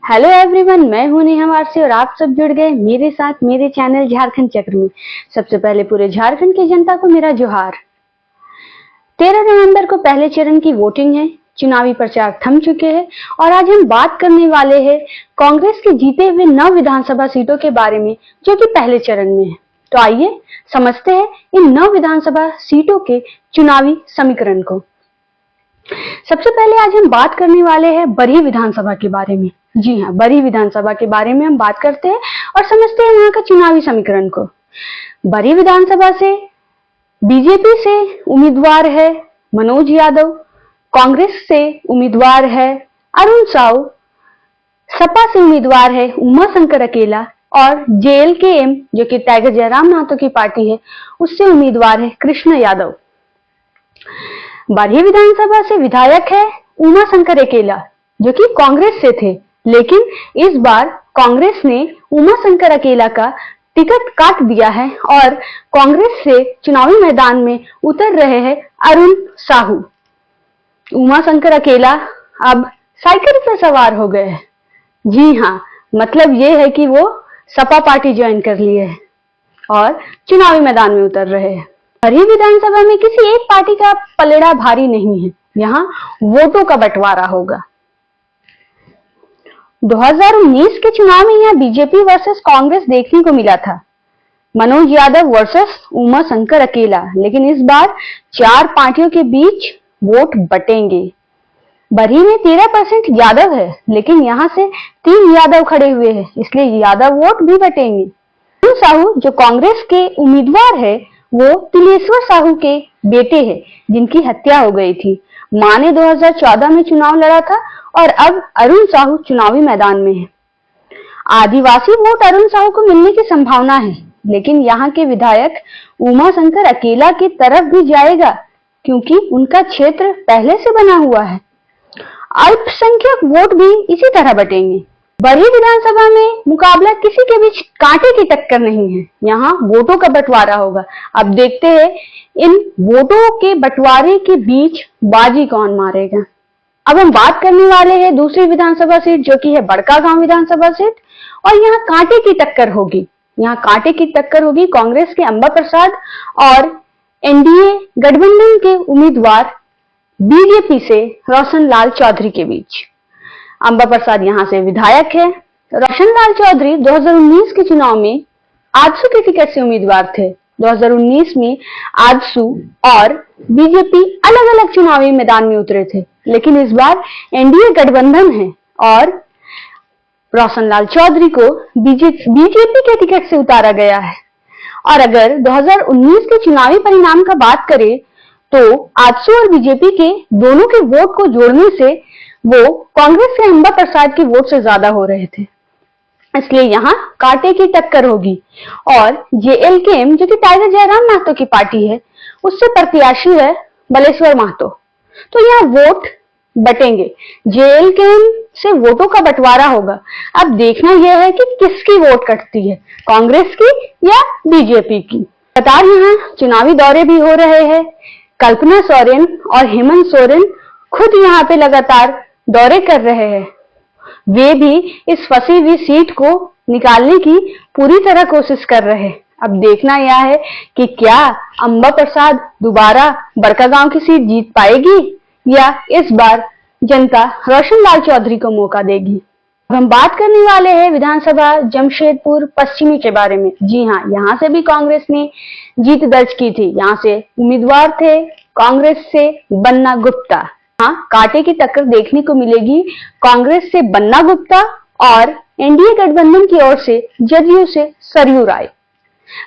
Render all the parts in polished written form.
Hello everyone, मैं हूं नेहा वारसी और आप सब जुड़ गए मेरे साथ मेरे चैनल झारखंड चक्र में। सबसे पहले पूरे झारखंड की जनता को मेरा जोहार। 13 नवंबर को पहले चरण की वोटिंग है। चुनावी प्रचार थम चुके हैं और आज हम बात करने वाले हैं कांग्रेस के जीते हुए 9 विधानसभा सीटों के बारे में जो कि पहले चरण में है। तो आइए समझते हैं इन 9 विधानसभा सीटों के चुनावी समीकरण को। सबसे पहले आज हम बात करने वाले हैं बरही विधानसभा के बारे में। जी हाँ, बरही विधानसभा के बारे में हम बात करते हैं और समझते हैं वहां का चुनावी समीकरण को। बरही विधानसभा से बीजेपी से उम्मीदवार है मनोज यादव, कांग्रेस से उम्मीदवार है अरुण साहू, सपा से उम्मीदवार है उमा शंकर अकेला और जेएलकेएम जो कि टाइगर जयराम महतो की पार्टी है उससे उम्मीदवार है कृष्ण यादव। बरही विधानसभा से विधायक है उमा शंकर अकेला जो कि कांग्रेस से थे, लेकिन इस बार कांग्रेस ने उमा शंकर अकेला का टिकट काट दिया है और कांग्रेस से चुनावी मैदान में उतर रहे हैं अरुण साहू। उमा शंकर अकेला अब साइकिल पर सवार हो गए हैं। जी हाँ, मतलब ये है कि वो सपा पार्टी ज्वाइन कर लिए है और चुनावी मैदान में उतर रहे हैं। बरही विधानसभा में किसी एक पार्टी का पलड़ा भारी नहीं है, यहाँ वोटों का बंटवारा होगा। 2019 के चुनाव में यहाँ बीजेपी वर्सेस कांग्रेस देखने को मिला था, मनोज यादव वर्सेस उमा शंकर अकेला, लेकिन इस बार 4 पार्टियों के बीच वोट बटेंगे। बरही में 13% यादव है, लेकिन यहाँ से 3 यादव खड़े हुए हैं, इसलिए यादव वोट भी बटेंगे। अरुण साहू जो कांग्रेस के उम्मीदवार है वो तिलेश्वर साहू के बेटे हैं जिनकी हत्या हो गई थी। मां ने 2014 में चुनाव लड़ा था और अब अरुण साहू चुनावी मैदान में है। आदिवासी वोट अरुण साहू को मिलने की संभावना है, लेकिन यहाँ के विधायक उमा शंकर अकेला की तरफ भी जाएगा क्योंकि उनका क्षेत्र पहले से बना हुआ है। अल्पसंख्यक वोट भी इसी तरह बटेंगे। बरही विधानसभा में मुकाबला किसी के बीच कांटे की टक्कर नहीं है, यहाँ वोटों का बंटवारा होगा। अब देखते हैं इन वोटों के बंटवारे के बीच बाजी कौन मारेगा। अब हम बात करने वाले हैं दूसरी विधानसभा सीट जो कि है बड़कागांव विधानसभा सीट, और यहाँ कांटे की टक्कर होगी। यहाँ कांटे की टक्कर होगी कांग्रेस के अंबा प्रसाद और एनडीए गठबंधन के उम्मीदवार बीजेपी से रोशन लाल चौधरी के बीच। अंबा प्रसाद यहाँ से विधायक है। रोशन लाल चौधरी 2019 के चुनाव में आजसू के टिकट से उम्मीदवार थे। 2019 में आजसू और बीजेपी अलग अलग चुनावी मैदान में उतरे थे, लेकिन इस बार एनडीए गठबंधन है और रोशन लाल चौधरी को बीजेपी के टिकट से उतारा गया है। और अगर 2019 के चुनावी परिणाम का बात करें तो आजसू और बीजेपी के दोनों के वोट को जोड़ने से वो कांग्रेस के अंबा प्रसाद के वोट से ज्यादा हो रहे थे, इसलिए यहाँ कांटे की टक्कर होगी। और जेएलकेएम जो कि टाइगर जयराम महतो की पार्टी है उससे प्रत्याशी है बलेश्वर महतो, तो यहाँ वोट बटेंगे। जेएलकेएम से वोटों का बंटवारा होगा। अब देखना यह है कि किसकी वोट कटती है, कांग्रेस की या बीजेपी की। लगातार यहाँ चुनावी दौरे भी हो रहे हैं। कल्पना सोरेन और हेमंत सोरेन खुद यहाँ पे लगातार दौरे कर रहे हैं। वे भी इस फंसी हुई सीट को निकालने की पूरी तरह कोशिश कर रहे हैं। अब देखना यह है कि क्या अंबा प्रसाद दोबारा बड़कागांव की सीट जीत पाएगी या इस बार जनता रोशन लाल चौधरी को मौका देगी। अब हम बात करने वाले हैं विधानसभा जमशेदपुर पश्चिमी के बारे में। जी हाँ, यहाँ से भी कांग्रेस ने जीत दर्ज की थी। यहाँ से उम्मीदवार थे कांग्रेस से बन्ना गुप्ता। हाँ, कांटे की टक्कर देखने को मिलेगी कांग्रेस से बन्ना गुप्ता और एनडीए गठबंधन की ओर से जदयू से सरयू राय।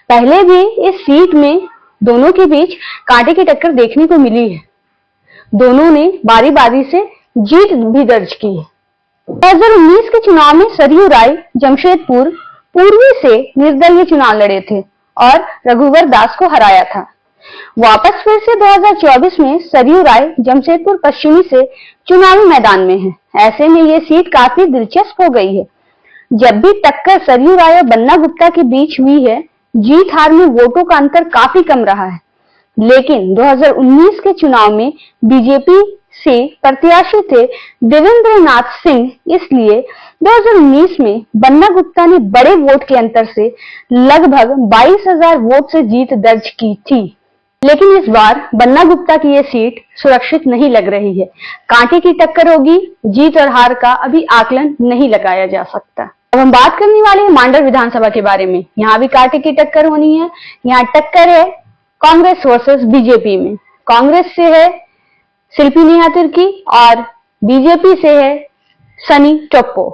पहले भी इस सीट में दोनों के बीच कांटे की टक्कर देखने को मिली है। दोनों ने बारी बारी से जीत भी दर्ज की है। 2019 के चुनाव में सरयू राय जमशेदपुर पूर्वी से निर्दलीय चुनाव लड़े थे और रघुवर दास को हराया था। वापस फिर से 2024 में सरयू राय जमशेदपुर पश्चिमी से चुनावी मैदान में है। ऐसे में ये सीट काफी दिलचस्प हो गई है। जब भी टक्कर सरयू राय और बन्ना गुप्ता के बीच हुई है, जीत हार में वोटों का अंतर काफी कम रहा है, लेकिन 2019 के चुनाव में बीजेपी से प्रत्याशी थे देवेंद्र नाथ सिंह, इसलिए 2019 में बन्ना गुप्ता ने बड़े वोट के अंतर से लगभग 22,000 वोट से जीत दर्ज की थी। लेकिन इस बार बन्ना गुप्ता की ये सीट सुरक्षित नहीं लग रही है। कांटे की टक्कर होगी, जीत और हार का अभी आकलन नहीं लगाया जा सकता। अब हम बात करने वाले हैं मांडर विधानसभा के बारे में। यहाँ भी कांटे की टक्कर होनी है। यहाँ टक्कर है कांग्रेस वर्सेस बीजेपी में। कांग्रेस से है शिल्पी नेहा तिर्की और बीजेपी से है सनी टोप्पो।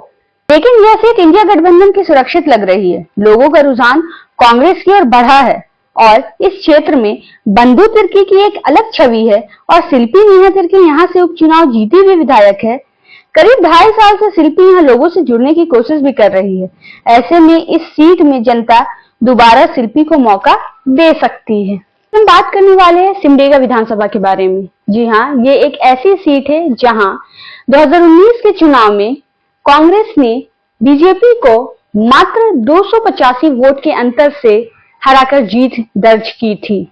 लेकिन यह सीट इंडिया गठबंधन की सुरक्षित लग रही है। लोगों का रुझान कांग्रेस की ओर बढ़ा है और इस क्षेत्र में बंधु तिर्की की एक अलग छवि है और शिल्पी नेहा तिर्की यहाँ से उपचुनाव जीती हुई विधायक है। करीब 2.5 साल से शिल्पी यहाँ लोगों से जुड़ने की कोशिश भी कर रही है। ऐसे में इस सीट में जनता दोबारा शिल्पी को मौका दे सकती है। हम बात करने वाले हैं सिमडेगा विधानसभा के बारे में। जी हाँ, ये एक ऐसी सीट है जहां 2019 के चुनाव में कांग्रेस ने बीजेपी को मात्र 285 वोट के अंतर से हराकर जीत दर्ज की थी।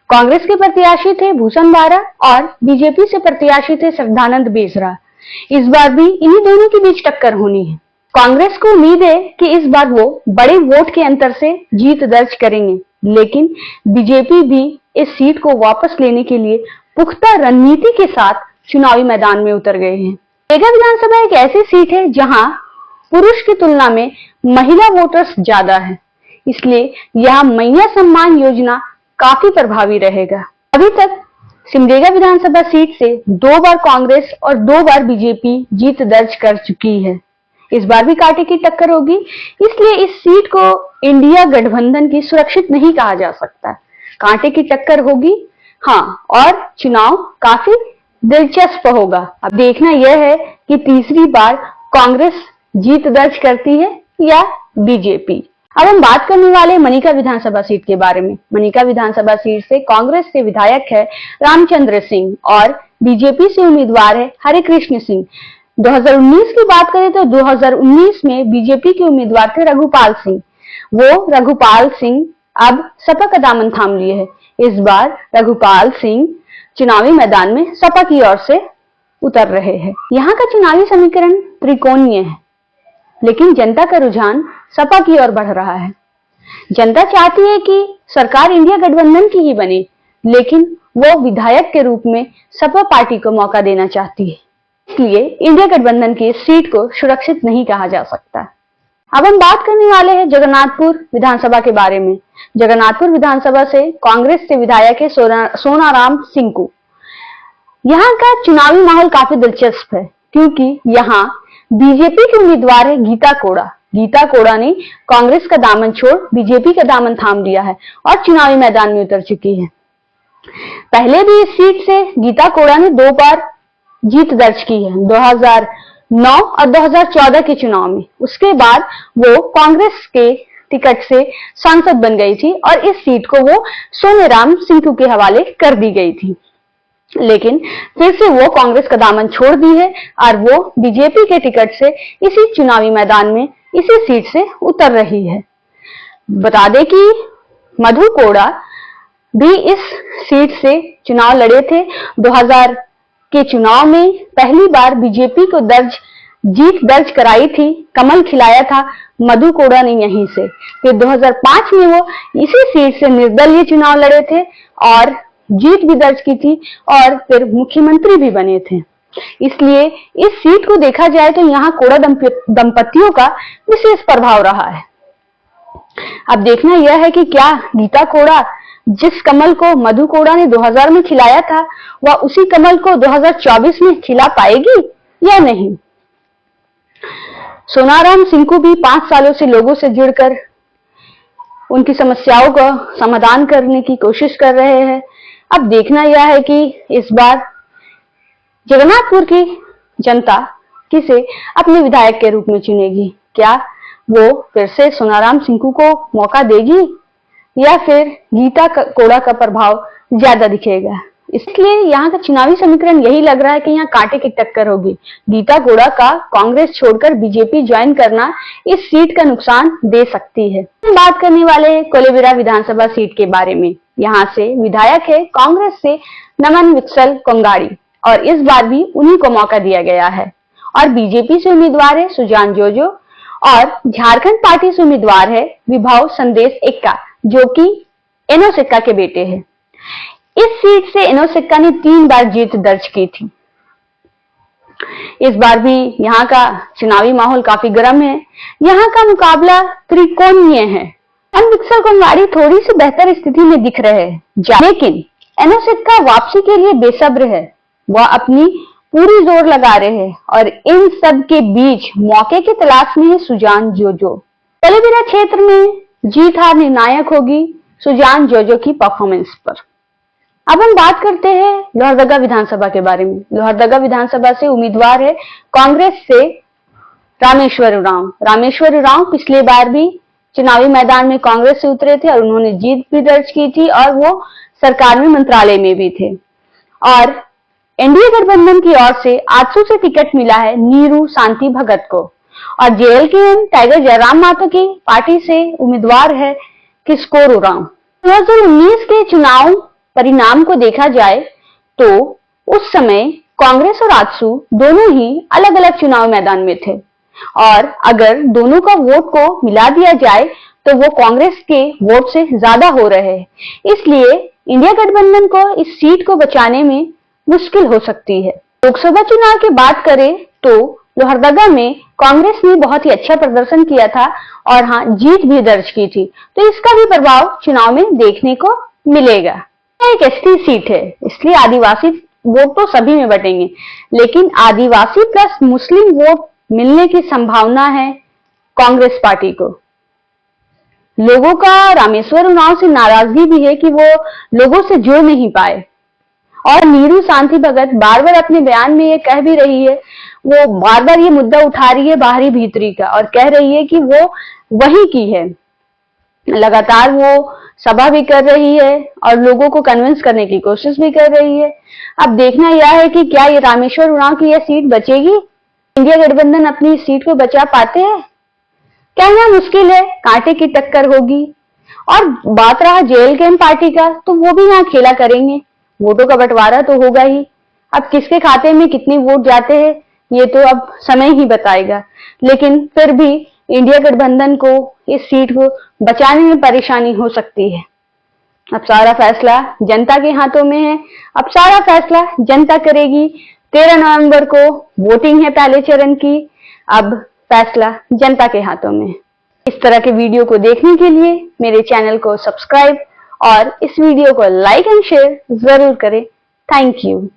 कांग्रेस के प्रत्याशी थे भूषण बारा और बीजेपी से प्रत्याशी थे श्रद्धानंद बेसरा। इस बार भी इन्हीं दोनों के बीच टक्कर होनी है। कांग्रेस को उम्मीद है कि इस बार वो बड़े वोट के अंतर से जीत दर्ज करेंगे, लेकिन बीजेपी भी इस सीट को वापस लेने के लिए पुख्ता रणनीति के साथ चुनावी मैदान में उतर गए हैं। सिमडेगा विधानसभा एक ऐसी सीट है जहां पुरुष की तुलना में महिला वोटर्स ज्यादा है, इसलिए यह मैया सम्मान योजना काफी प्रभावी रहेगा। अभी तक सिमडेगा विधानसभा सीट से 2 बार कांग्रेस और 2 बार बीजेपी जीत दर्ज कर चुकी है। इस बार भी कांटे की टक्कर होगी, इसलिए इस सीट को इंडिया गठबंधन की सुरक्षित नहीं कहा जा सकता। कांटे की टक्कर होगी, हाँ, और चुनाव काफी दिलचस्प होगा। अब देखना यह है कि तीसरी बार कांग्रेस जीत दर्ज करती है या बीजेपी। अब हम बात करने वाले मनिका विधानसभा सीट के बारे में। मनिका विधानसभा सीट से कांग्रेस से विधायक है रामचंद्र सिंह और बीजेपी से उम्मीदवार है हरे कृष्ण सिंह। 2019 की बात करें तो 2019 में बीजेपी के उम्मीदवार थे रघुपाल सिंह। वो रघुपाल सिंह अब सपा का दामन थाम लिए है। इस बार रघुपाल सिंह चुनावी मैदान में सपा की ओर से उतर रहे हैं। यहाँ का चुनावी समीकरण त्रिकोणीय है, लेकिन जनता का रुझान सपा की ओर बढ़ रहा है। जनता चाहती है कि सरकार इंडिया गठबंधन की ही बने, लेकिन वो विधायक के रूप में सपा पार्टी को मौका देना चाहती है, इसलिए इंडिया गठबंधन की सीट को सुरक्षित नहीं कहा जा सकता। अब हम बात करने वाले हैं जगन्नाथपुर विधानसभा के बारे में। जगन्नाथपुर विधानसभा से कांग्रेस से विधायक है सोनाराम सिंकू। यहाँ का चुनावी माहौल काफी दिलचस्प है, क्योंकि यहाँ बीजेपी के उम्मीदवार है गीता कोड़ा। गीता कोड़ा ने कांग्रेस का दामन छोड़ बीजेपी का दामन थाम लिया है और चुनावी मैदान में उतर चुकी है। पहले भी इस सीट से गीता कोड़ा ने 2 बार जीत दर्ज की है, 2009 और 2014 के चुनाव में। उसके बाद वो कांग्रेस के टिकट से सांसद बन गई थी और इस सीट को वो सोनाराम सिंकू के हवाले कर दी गई थी। लेकिन फिर से वो कांग्रेस का दामन छोड़ दी है और वो बीजेपी के टिकट से इसी चुनावी मैदान में इसी सीट से उतर रही है। बता दें कि मधु कोड़ा भी इस सीट से चुनाव लड़े थे। 2000 के चुनाव में पहली बार बीजेपी को जीत दर्ज कराई थी, कमल खिलाया था मधु कोड़ा ने यहीं से। फिर 2005 में वो इसी सीट से निर्दलीय चुनाव लड़े थे और जीत भी दर्ज की थी और फिर मुख्यमंत्री भी बने थे। इसलिए इस सीट को देखा जाए तो यहाँ कोड़ा दंपतियों का विशेष प्रभाव रहा है। अब देखना यह है कि क्या गीता कोड़ा जिस कमल को मधु कोड़ा ने 2000 में खिलाया था, वह उसी कमल को 2024 में खिला पाएगी या नहीं। सोनाराम सिंकू भी 5 सालों से लोगों से जुड़कर उनकी समस्याओं का समाधान करने की कोशिश कर रहे हैं। अब देखना यह है कि इस बार जगन्नाथपुर की जनता किसे अपने विधायक के रूप में चुनेगी। क्या वो फिर से सोनाराम सिंकू को मौका देगी या फिर गीता कोड़ा का प्रभाव ज्यादा दिखेगा। इसलिए यहाँ का चुनावी समीकरण यही लग रहा है कि यहाँ कांटे की टक्कर होगी। गीता कोड़ा का कांग्रेस छोड़कर बीजेपी ज्वाइन करना इस सीट का नुकसान दे सकती है। बात करने वाले हैं कोलेबिरा विधानसभा सीट के बारे में। यहाँ से विधायक है कांग्रेस से नमन विकसल कोंगाड़ी और इस बार भी उन्हीं को मौका दिया गया है। और बीजेपी से उम्मीदवार है सुजान जोजो और झारखंड पार्टी से उम्मीदवार है विभव संदेश एक्का, जो कि एनो सिक्का के बेटे हैं। इस सीट से एनो सिक्का ने 3 बार जीत दर्ज की थी। इस बार भी यहाँ का चुनावी माहौल काफी गर्म है। यहाँ का मुकाबला त्रिकोणीय है। विक्सल कोनवाड़ी थोड़ी सी बेहतर स्थिति में दिख रहे हैं, लेकिन एनो सिक्का वापसी के लिए बेसब्र है। वह अपनी पूरी जोर लगा रहे हैं और इन सब के बीच मौके की तलाश में है सुजान जोजो। पलीबिरा क्षेत्र में जीत हार निर्णायक होगी सुजान जोजो की परफॉर्मेंस पर। अब हम बात करते हैं लोहरदगा विधानसभा के बारे में। लोहरदगा विधानसभा से उम्मीदवार है कांग्रेस से रामेश्वर उरांव। रामेश्वर उरांव पिछले बार भी चुनावी मैदान में कांग्रेस से उतरे थे और उन्होंने जीत भी दर्ज की थी और वो सरकार में मंत्रालय में भी थे। और एनडीए गठबंधन की ओर से आजसू से टिकट मिला है नीरू शांति भगत को और जेएलकेएम टाइगर जयराम मातो की पार्टी से उम्मीदवार है किशोर उरांव। 2019 के चुनाव परिणाम को देखा जाए तो उस समय कांग्रेस और आजसू दोनों ही अलग अलग चुनाव मैदान में थे और अगर दोनों का वोट को मिला दिया जाए तो वो कांग्रेस के वोट से ज्यादा हो रहे हैं। इसलिए इंडिया गठबंधन को इस सीट को बचाने में मुश्किल हो सकती है। लोकसभा चुनाव की बात करें तो लोहरदगा में कांग्रेस ने बहुत ही अच्छा प्रदर्शन किया था और हाँ, जीत भी दर्ज की थी, तो इसका भी प्रभाव चुनाव में देखने को मिलेगा। एक एसटी सीट है, इसलिए आदिवासी वोट तो सभी में बटेंगे, लेकिन आदिवासी प्लस मुस्लिम वोट मिलने की संभावना है कांग्रेस पार्टी को। लोगों का रामेश्वर उरांव से नाराजगी भी है कि वो लोगों से जुड़ नहीं पाए और नीरू शांति भगत बार बार अपने बयान में ये कह भी रही है, वो बार बार ये मुद्दा उठा रही है बाहरी भीतरी का और कह रही है कि वो वही की है। लगातार वो सभा भी कर रही है और लोगों को कन्विंस करने की कोशिश भी कर रही है। अब देखना यह है कि क्या ये रामेश्वर उरांव की यह सीट बचेगी, इंडिया गठबंधन अपनी सीट को बचा पाते हैं, कहना मुश्किल है, कांटे की टक्कर होगी। और बात रहा जेएलकेएम पार्टी का, तो वो भी यहाँ खेला करेंगे, वोटों का बंटवारा तो होगा ही। अब किसके खाते में कितने वोट जाते हैं ये तो अब समय ही बताएगा, लेकिन फिर भी इंडिया गठबंधन को इस सीट को बचाने में परेशानी हो सकती है। अब सारा फैसला जनता के हाथों में है। अब सारा फैसला जनता करेगी। 13 नवंबर को वोटिंग है पहले चरण की। अब फैसला जनता के हाथों में। इस तरह के वीडियो को देखने के लिए मेरे चैनल को सब्सक्राइब और इस वीडियो को लाइक एंड शेयर जरूर करें। Thank you.